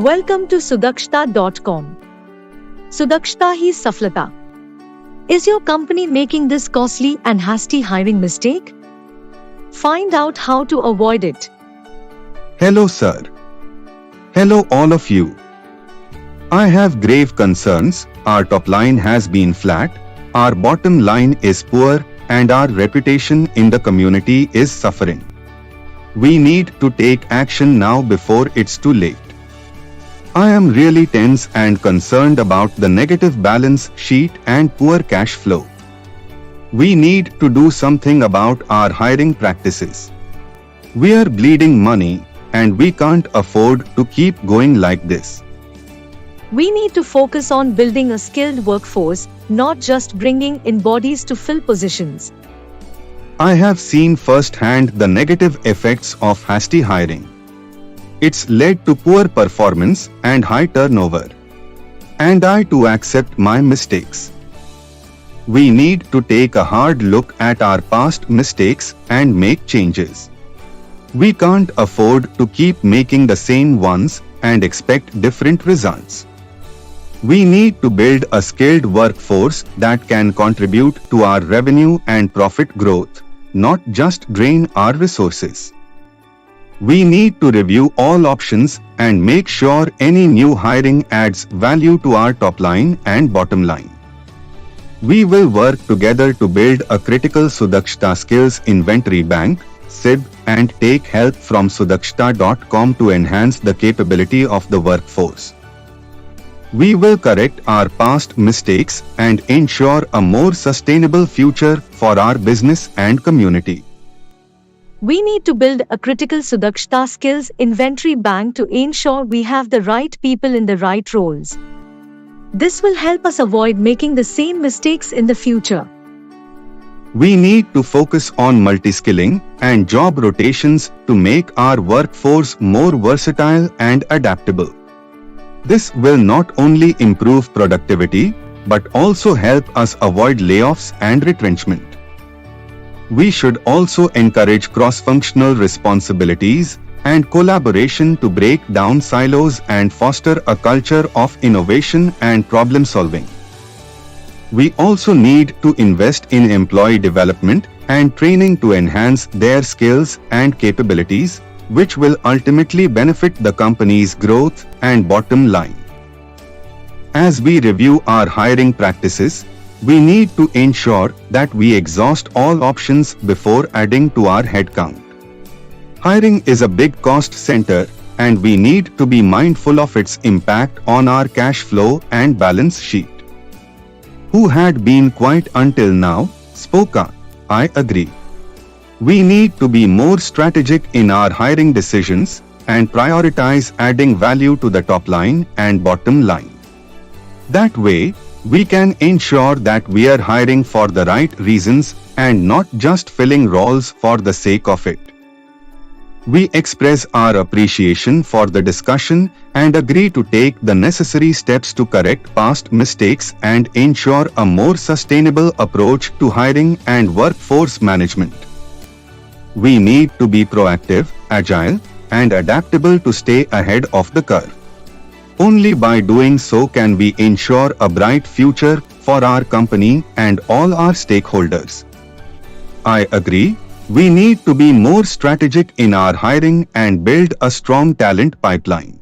Welcome to Sudakshta.com. Sudakshta hi Saflata. Is your company making this costly and hasty hiring mistake? Find out how to avoid it. Hello, sir. Hello, all of you. I have grave concerns. Our top line has been flat, our bottom line is poor, and our reputation in the community is suffering. We need to take action now before it's too late. I am really tense and concerned about the negative balance sheet and poor cash flow. We need to do something about our hiring practices. We are bleeding money, and we can't afford to keep going like this. We need to focus on building a skilled workforce, not just bringing in bodies to fill positions. I have seen firsthand the negative effects of hasty hiring. It's led to poor performance and high turnover. And I too accept my mistakes. We need to take a hard look at our past mistakes and make changes. We can't afford to keep making the same ones and expect different results. We need to build a skilled workforce that can contribute to our revenue and profit growth, not just drain our resources. We need to review all options and make sure any new hiring adds value to our top line and bottom line. We will work together to build a critical Sudakshta skills inventory bank, SIB, and take help from Sudakshta.com to enhance the capability of the workforce. We will correct our past mistakes and ensure a more sustainable future for our business and community. We need to build a critical Sudakshta skills inventory bank to ensure we have the right people in the right roles. This will help us avoid making the same mistakes in the future. We need to focus on multi-skilling and job rotations to make our workforce more versatile and adaptable. This will not only improve productivity, but also help us avoid layoffs and retrenchment. We should also encourage cross-functional responsibilities and collaboration to break down silos and foster a culture of innovation and problem-solving. We also need to invest in employee development and training to enhance their skills and capabilities, which will ultimately benefit the company's growth and bottom line. As we review our hiring practices, we need to ensure that we exhaust all options before adding to our headcount. Hiring is a big cost center, and we need to be mindful of its impact on our cash flow and balance sheet. Who had been quiet until now, spoke up. I agree. We need to be more strategic in our hiring decisions and prioritize adding value to the top line and bottom line. That way, we can ensure that we are hiring for the right reasons and not just filling roles for the sake of it. We express our appreciation for the discussion and agree to take the necessary steps to correct past mistakes and ensure a more sustainable approach to hiring and workforce management. We need to be proactive, agile, and adaptable to stay ahead of the curve. Only by doing so can we ensure a bright future for our company and all our stakeholders. I agree. We need to be more strategic in our hiring and build a strong talent pipeline.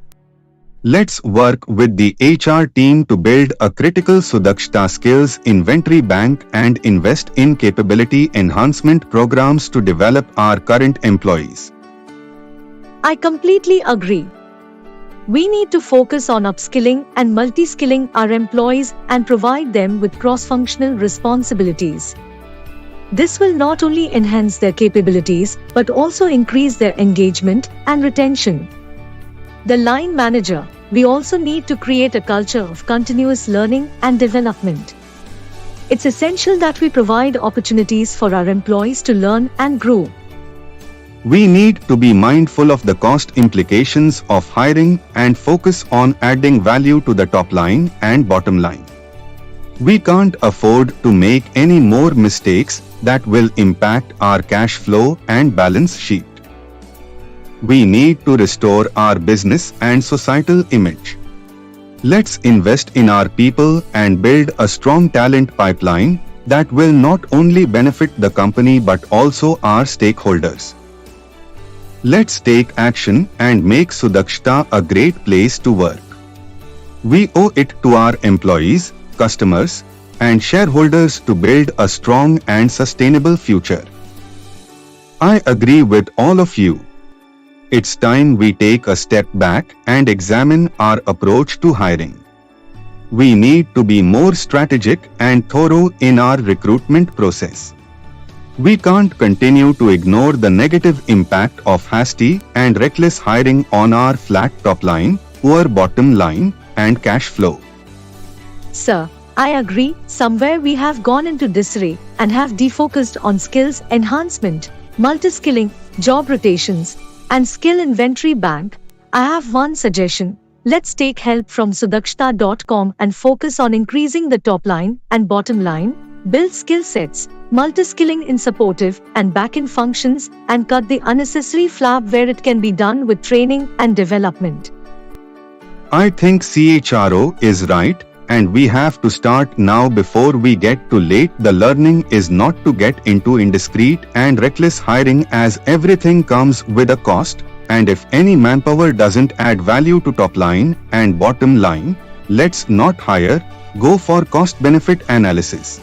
Let's work with the HR team to build a critical Sudakshta skills inventory bank and invest in capability enhancement programs to develop our current employees. I completely agree. We need to focus on upskilling and multi-skilling our employees and provide them with cross-functional responsibilities. This will not only enhance their capabilities but also increase their engagement and retention. The line manager, we also need to create a culture of continuous learning and development. It's essential that we provide opportunities for our employees to learn and grow. We need to be mindful of the cost implications of hiring and focus on adding value to the top line and bottom line. We can't afford to make any more mistakes that will impact our cash flow and balance sheet. We need to restore our business and societal image. Let's invest in our people and build a strong talent pipeline that will not only benefit the company but also our stakeholders. Let's take action and make Sudakshita a great place to work. We owe it to our employees, customers, and shareholders to build a strong and sustainable future. I agree with all of you. It's time we take a step back and examine our approach to hiring. We need to be more strategic and thorough in our recruitment process. We can't continue to ignore the negative impact of hasty and reckless hiring on our flat top line, poor bottom line, and cash flow. Sir, I agree. Somewhere we have gone into disarray and have defocused on skills enhancement, multi-skilling, job rotations, and skill inventory bank. I have one suggestion. Let's take help from Sudakshita.com and focus on increasing the top line and bottom line, build skill sets, multi-skilling in supportive and back-end functions, and cut the unnecessary flab where it can be done with training and development. I think CHRO is right, and we have to start now before we get too late. The learning is not to get into indiscreet and reckless hiring, as everything comes with a cost, and if any manpower doesn't add value to top line and bottom line, let's not hire. Go for cost-benefit analysis.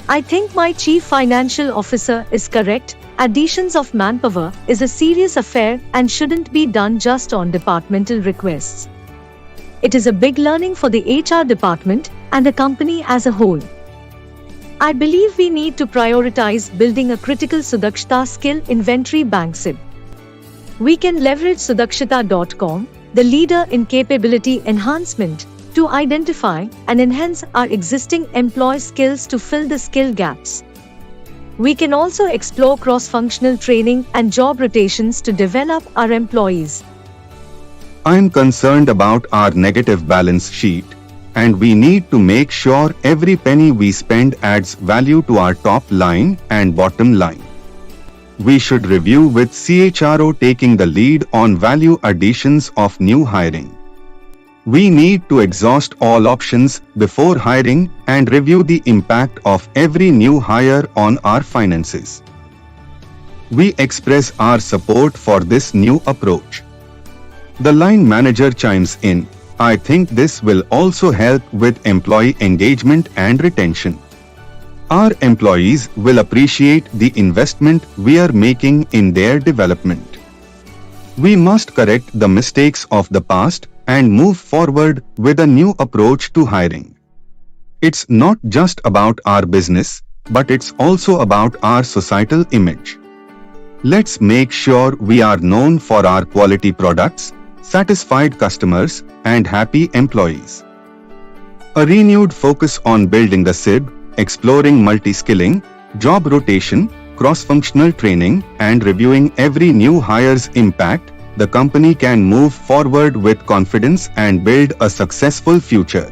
I think my Chief Financial Officer is correct. Additions of manpower is a serious affair and shouldn't be done just on departmental requests. It is a big learning for the HR department and the company as a whole. I believe we need to prioritize building a critical Sudakshita skill inventory bank SIB. We can leverage Sudakshita.com, the leader in capability enhancement, to identify and enhance our existing employee skills to fill the skill gaps. We can also explore cross-functional training and job rotations to develop our employees. I am concerned about our negative balance sheet, and we need to make sure every penny we spend adds value to our top line and bottom line. We should review with CHRO taking the lead on value additions of new hiring. We need to exhaust all options before hiring and review the impact of every new hire on our finances. We express our support for this new approach. The line manager chimes in. I think this will also help with employee engagement and retention. Our employees will appreciate the investment we are making in their development. We must correct the mistakes of the past and move forward with a new approach to hiring. It's not just about our business, but it's also about our societal image. Let's make sure we are known for our quality products, satisfied customers, and happy employees. A renewed focus on building the SIB, exploring multi-skilling, job rotation, cross-functional training, and reviewing every new hire's impact, the company can move forward with confidence and build a successful future.